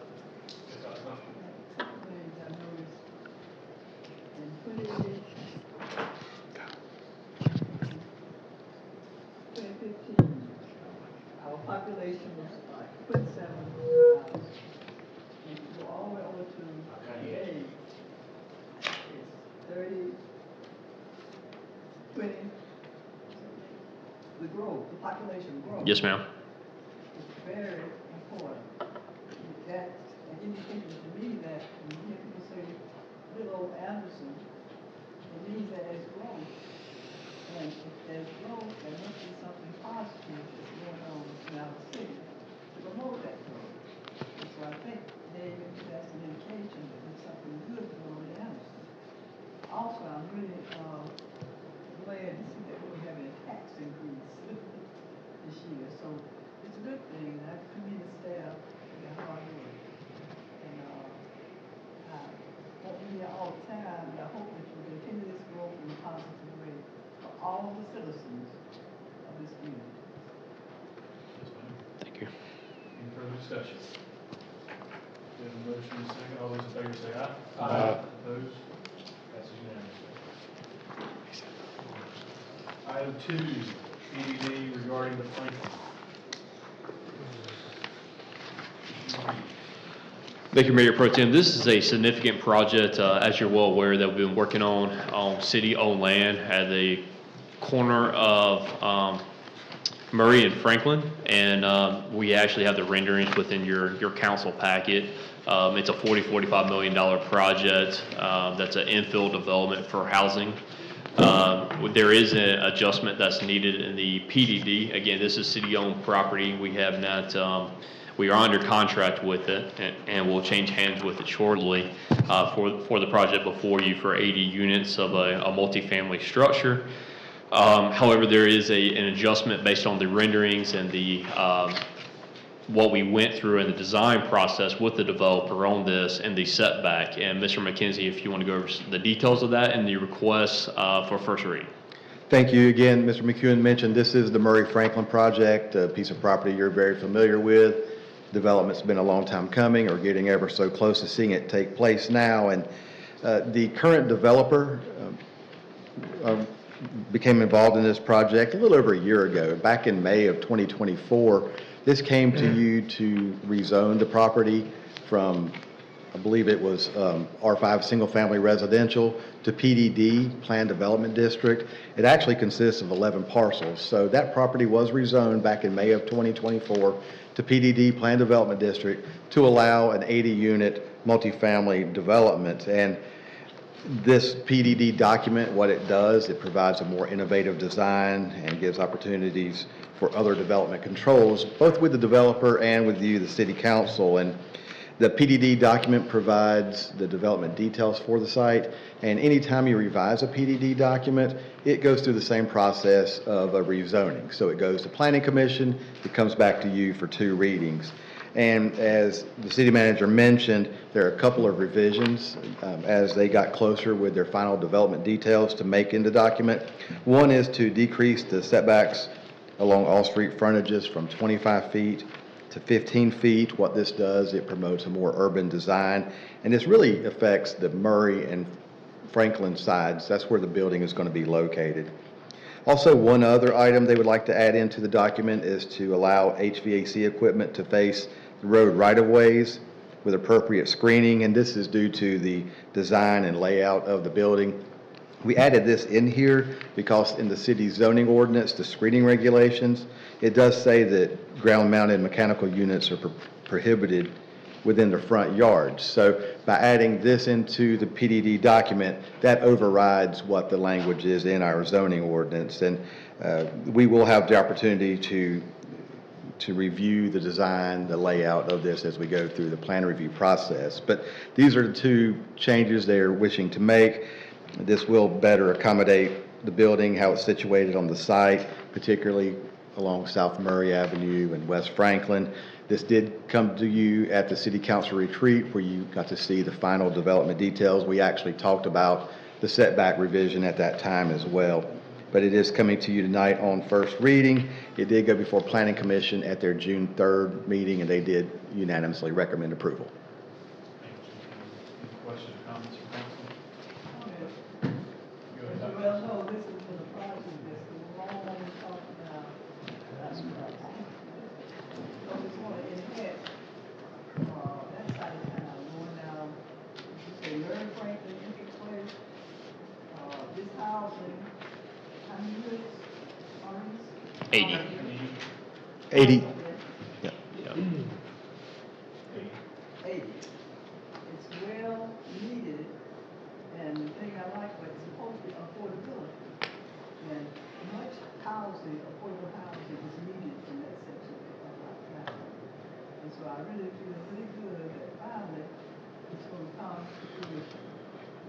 Our population was like 27,000. And you go all the way over to today, it's 30, 20. The growth, the population growth. Yes, ma'am. Is very important. That indicates to me that when you hear people say, little old Anderson, it means that there's growth. And if there's growth, there must be something positive that's going on in our city to promote that growth. And so I think, David, that's an indication that there's something good going on in Anderson. Also, I'm really glad to see that we're having a tax increase this year. So it's a good thing. I commend the staff for their hard work. And I won't be here all the time, but I hope that you continue this growth in a positive way for all the citizens of this community. Thank you. Any further discussion? We have a motion and a second. All those in favor say aye. Aye. Opposed? Passes unanimously. Item 2, PDD regarding the Franklin. Thank you, Mayor Pro Tem. This is a significant project, as you're well aware, that we've been working on city-owned land at the corner of Murray and Franklin, and we actually have the renderings within your council packet. It's a $45 million project that's an infill development for housing. There is an adjustment that's needed in the PDD. Again, this is city-owned property. We have not. We are under contract with it, and we'll change hands with it shortly for the project before you for 80 units of a multifamily structure. However, there is an adjustment based on the renderings and the what we went through in the design process with the developer on this and the setback. And Mr. McKenzie, if you want to go over the details of that and the requests for first reading. Thank you again. Mr. McEwen mentioned this is the Murray Franklin project, a piece of property you're very familiar with. Development's been a long time coming, or getting ever so close to seeing it take place now. And the current developer became involved in this project a little over a year ago. Back in May of 2024, this came to you to rezone the property from, I believe it was R5 single-family residential to PDD, Planned Development District. It actually consists of 11 parcels. So that property was rezoned back in May of 2024 to PDD, Planned Development District, to allow an 80-unit multifamily development. And this PDD document, what it does, it provides a more innovative design and gives opportunities for other development controls, both with the developer and with you, the city council. And the PDD document provides the development details for the site, and anytime you revise a PDD document, it goes through the same process of a rezoning. So it goes to Planning Commission, it comes back to you for 2 readings. And as the city manager mentioned, there are a couple of revisions as they got closer with their final development details to make in the document. One is to decrease the setbacks along all street frontages from 25 feet to 15 feet. What this does, it promotes a more urban design, and this really affects the Murray and Franklin sides. That's where the building is going to be located. Also, one other item they would like to add into the document is to allow HVAC equipment to face the road right-of-ways with appropriate screening, and this is due to the design and layout of the building. We added this in here because in the city's zoning ordinance, the screening regulations, it does say that ground-mounted mechanical units are prohibited within the front yards. So by adding this into the PDD document, that overrides what the language is in our zoning ordinance. And we will have the opportunity to review the design, the layout of this as we go through the plan review process. But these are the two changes they are wishing to make. This will better accommodate the building, how it's situated on the site, particularly along South Murray Avenue and West Franklin. This did come to you at the City Council retreat where you got to see the final development details. We actually talked about the setback revision at that time as well. But it is coming to you tonight on first reading. It did go before Planning Commission at their June 3rd meeting, and they did unanimously recommend approval. Any questions or comments from council? Go ahead, Dr. Well, no, this is for the project that's the wrong one we talked about. That's right. So it's going to enhance, that side of town, going down, you say Mary Franklin Enterprise, this housing, how many units are these? 80. 80. Yeah. Yeah. 80. It's well needed, and the thing I like, but it's supposed to be affordability. And much housing, affordable housing is needed in that section of our town. And so I really feel really good that finally it's going to come to fruition.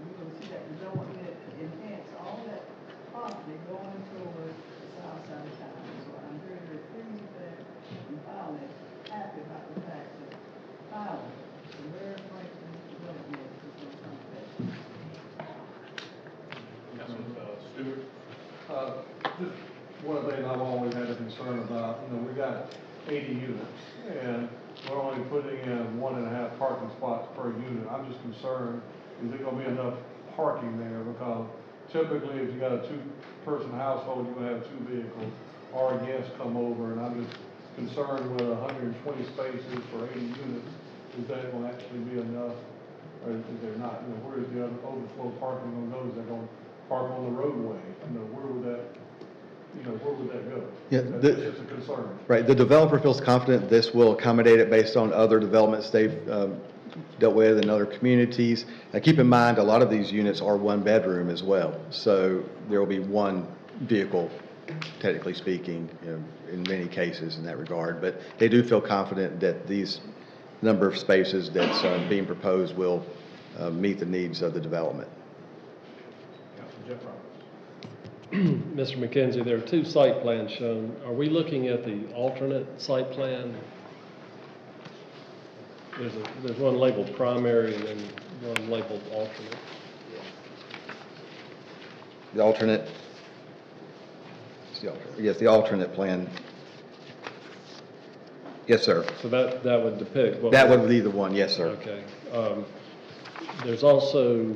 You're going to see that development enhance all that property going toward the south side of town. So I'm very, very pleased with that, and finally happy about the fact that finally the Mary Franklin development is going to come back. Councilman Stewart? Just one thing I've always had a concern about, we got 80 units, and we're only putting in 1.5 parking spots per unit. I'm just concerned, is there gonna be enough parking there? Because typically, if you got a two-person household, you're gonna have 2 vehicles, or guests come over, and I'm just concerned with 120 spaces for 80 units, is that gonna actually be enough, or is there not? Where is the other overflow parking on those that are gonna park on the roadway? Where would that go? Yeah, That's just a concern. Right, the developer feels confident this will accommodate it based on other developments they've dealt with in other communities. Keep in mind, a lot of these units are 1 bedroom as well, so there will be 1 vehicle, technically speaking, in many cases in that regard. But they do feel confident that these number of spaces that's being proposed will meet the needs of the development. Councilman Jeff Roberts? Mr. McKenzie, there are 2 site plans shown. Are we looking at the alternate site plan? There's one labeled primary and then one labeled alternate. The alternate, yes, the alternate plan. Yes, sir. So that would depict what... That would be the one, yes, sir. Okay. There's also,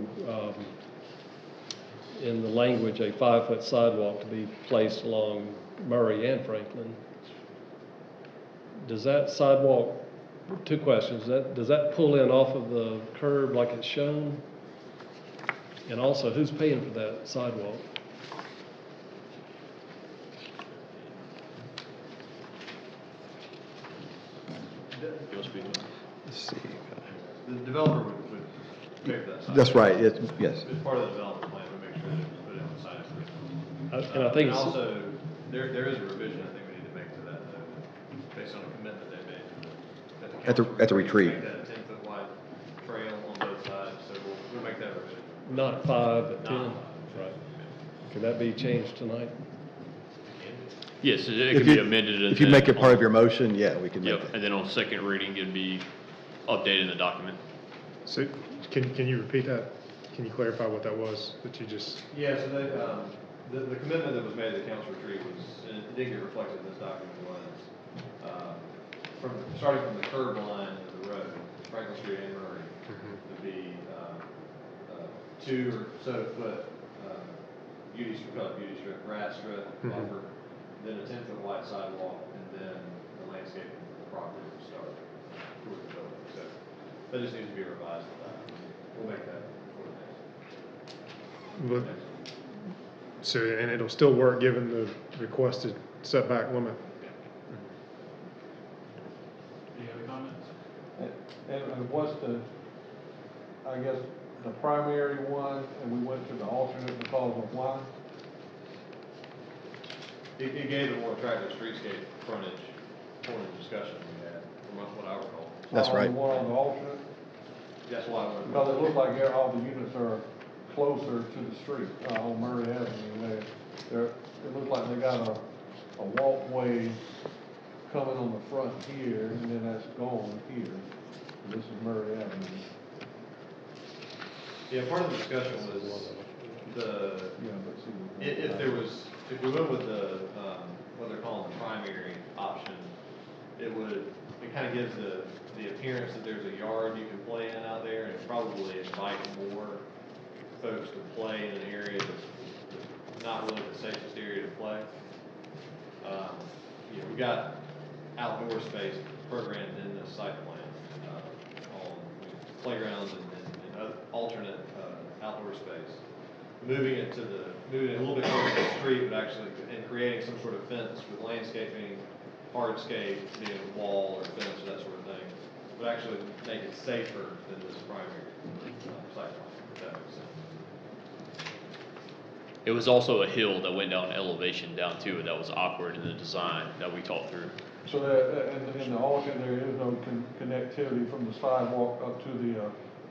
in the language, a 5-foot sidewalk to be placed along Murray and Franklin. Does that sidewalk, 2 questions, does that pull in off of the curb like it's shown? And also, who's paying for that sidewalk? Let's see. The developer would pay for that site. That's right, yes. As part of the development plan, we make sure that it's put in the site. And I think And it's... also, there is a revision I think we need to make to that, though, based on a commitment they made At the retreat. Make that a 10-foot wide trail on both sides, so we'll make that revision. Not 5, but 10? Not 5. Right. Could that be changed tonight? Yes, it If can you- be amended. And If you then make it part on- of your motion, yeah, we can make Yep, that. and then on second reading, it'd be updated in the document. So can you repeat that? Can you clarify what that was that you just? Yeah, so they, the commitment that was made at the council retreat was, and it did get reflected in this document, was starting from the curb line of the road, Franklin Street and Murray, would be, 2 or so foot, beauty strip, grass strip, buffer, then a 10-foot wide sidewalk, and then the landscaping for the property would start toward the building. So that just needs to be revised with that. We'll make that for the next. So, and it'll still work given the requested setback limit? Any other comments? And what's the, I guess, the primary one, and we went to the alternate because of why? It gave a more attractive streetscape frontage discussion we had, from what I recall. That's right. The one on the alternate? That's why I went. Because it looks like all the units are closer to the street, on Murray Avenue. It looks like they got a walkway coming on the front here, and then that's gone here. This is Murray Avenue. Yeah, part of the discussion was if we went with the, what they're calling the primary option, it kind of gives the appearance that there's a yard you can play in out there, and it probably invite more folks to play in an area that's not really the safest area to play. We've got outdoor space programmed in the site plan, on playgrounds and alternate outdoor space. Moving it a little bit closer to the street, but actually, and creating some sort of fence with landscaping, hardscape, be it a wall or fence or that sort of thing, would actually make it safer than this primary site plan, if that makes sense. It was also a hill that went down elevation down to it that was awkward in the design that we talked through. So that, in the alternate, there is no connectivity from the sidewalk up to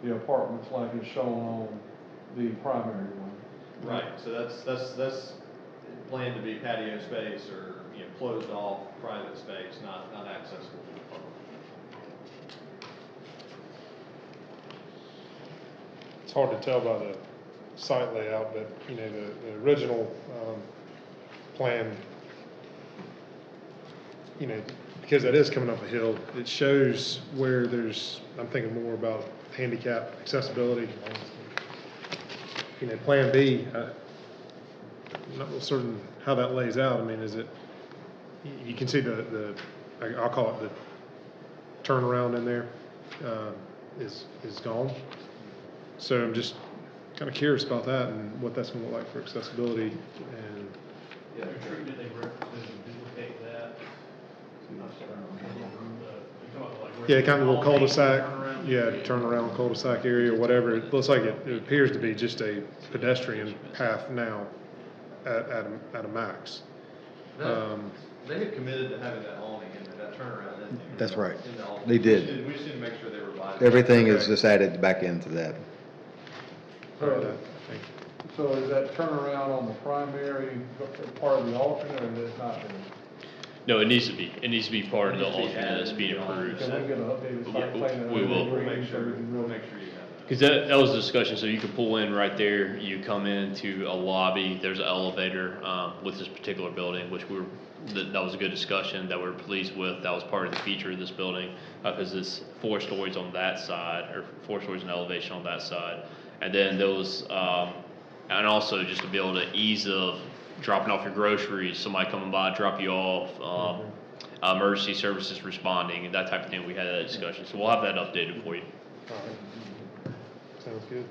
the apartments like is shown on the primary one. Right, so that's planned to be patio space or, closed off private space, not accessible to the public. It's hard to tell by the site layout, but, the original, plan, because that is coming up a hill, it shows where I'm thinking more about handicap accessibility. Plan B, I'm not real certain how that lays out. I mean, is it, you can see I'll call it the turnaround in there, is gone. So I'm just kind of curious about that and what that's gonna look like for accessibility and. Yeah, they're treating they duplicate that. Yeah, kind of a little cul-de-sac, turnaround cul-de-sac area or whatever. It looks like it appears to be just a pedestrian path now at a max. They had committed to having that awning and that turnaround in there. That's right. In the awning. They did. We just need to make sure they revised. Everything is just added back into that. So is that turnaround on the primary part of the alternate, or is it not there? No, it needs to be. It needs to be part of the alternate that's being approved. Can we get an updated site plan? We will. We'll make sure you have that. Because that was a discussion, so you could pull in right there, you come into a lobby, there's an elevator, with this particular building, which that was a good discussion that we're pleased with. That was part of the feature of this building, because it's 4 stories on that side, or 4 stories in elevation on that side. And then those, and also just to be able to ease of dropping off your groceries, somebody coming by, drop you off, emergency services responding, and that type of thing. We had that discussion, so we'll have that updated for you. All right. Sounds good.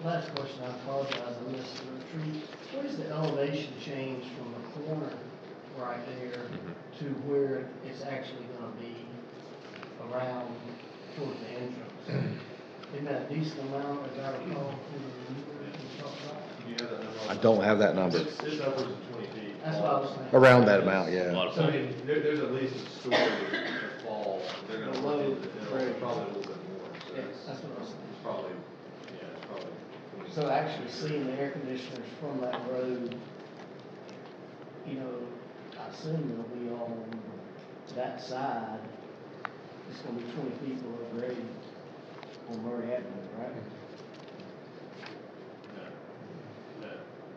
Last question, I apologize, I missed the retreat. What is the elevation change from the corner right there to where it's actually gonna be around towards the entrance? Isn't that a decent amount, as I recall, from the talked about? Do you have that number? I don't have that number. It's upwards of 20 feet. That's what I was thinking. Around that amount, A yeah. lot of So, I mean, there's at least a story of fall, they're gonna look into the hill, probably a little bit more, so Yeah, it's that's what I was thinking. probably, it's probably. So actually seeing the air conditioners from that road, I assume they'll be on that side. It's gonna be 20 feet below grade on Murray Avenue, right?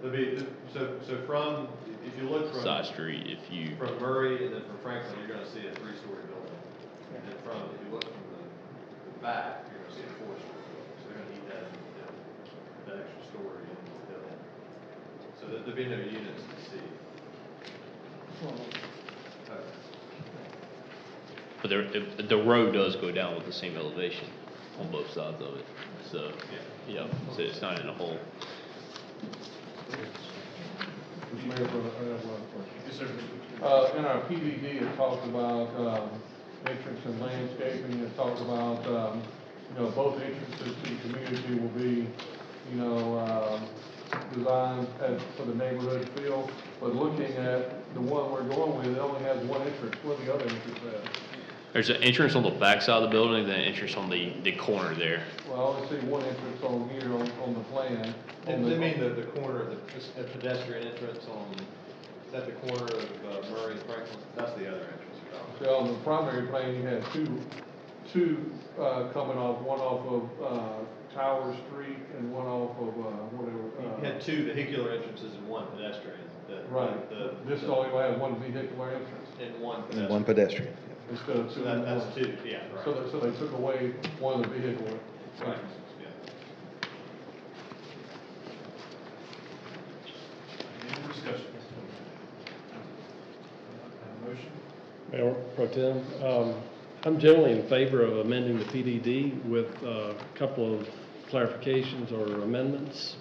There'll be, so from, if you look from. Side street, if you, From Murray and then from Franklin, you're gonna see a 3-story building. front, if you look from the back, you're gonna see a four-story building, so they're gonna need that extra story in the building. So there'll be no units to see. But the road does go down with the same elevation on both sides of it, so, yeah, so it's not in a hole. Mr. Mayor, I have one question. Yes, sir. In our PDD, it talks about, entrance and landscaping, it talks about, both entrances to the community will be, designed for the neighborhood feel. But looking at the one we're going with, it only has one entrance, where the other entrance at? There's an entrance on the back side of the building, then an entrance on the corner there. Well, I only see one entrance on here on the plan. And they mean the corner, the pedestrian entrance is that the corner of Murray and Franklin? That's the other entrance you're talking about. So on the primary plan, you had two coming off, one off of Tower Street and one off of whatever. You had two vehicular entrances and one pedestrian. Right, this only has one vehicular entrance And one And pedestrian. one pedestrian. instead of So two. that's two, yeah, right. So they took away one of the vehicular Right, entrances. yeah. Any more discussion? Motion? Mayor Pro Tem, I'm generally in favor of amending the PDD with a couple of clarifications or amendments.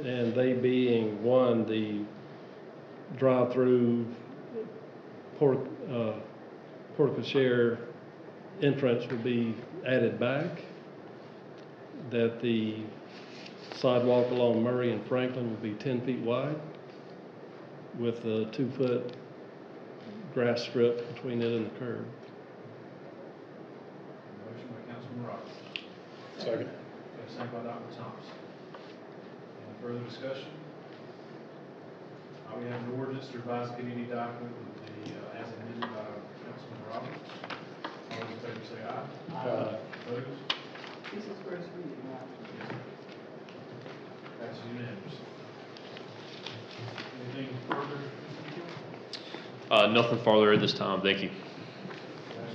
And they being, one, the drive-through porte-cochere entrance will be added back. That the sidewalk along Murray and Franklin will be 10 feet wide with a 2-foot grass strip between it and the curb. Motion by Councilman Roberts. Second. Second by Dr. Thompson. Any further discussion? We have an ordinance to revise PDD document with the, as amended by Councilman Roberts. All those in favor say aye. Aye. Opposed? This is first reading, right? That's unanimous. Anything further? Nothing farther at this time, thank you.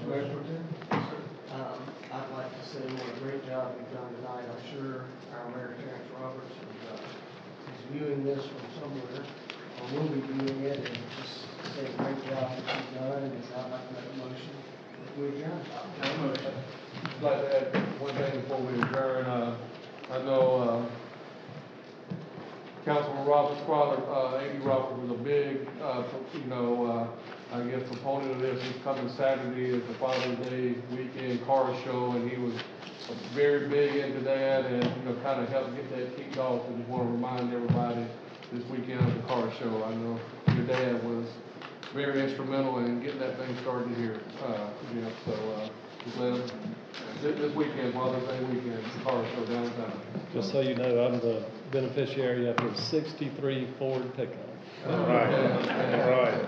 Mayor Pro Tem? I'd like to say what a great job you've done tonight. I'm sure our Mayor Terrence Roberts is viewing this from somewhere, or will be viewing it, and just say a great job that you've done, and I'd like to make a motion that we adjourn. Have a motion. I'd like to add one thing before we adjourn. I know, Councilman Roberts' father, Andy Roberts, was a big, I guess proponent of this. This coming Saturday is the Father's Day weekend car show, and he was very big into that and, kind of helped get that kicked off. I just want to remind everybody this weekend of the car show. I know your dad was very instrumental in getting that thing started here, so, just let him, this weekend, Father's Day weekend, car show downtown. Just so you know, I'm the beneficiary of his '63 Ford pickup. All right.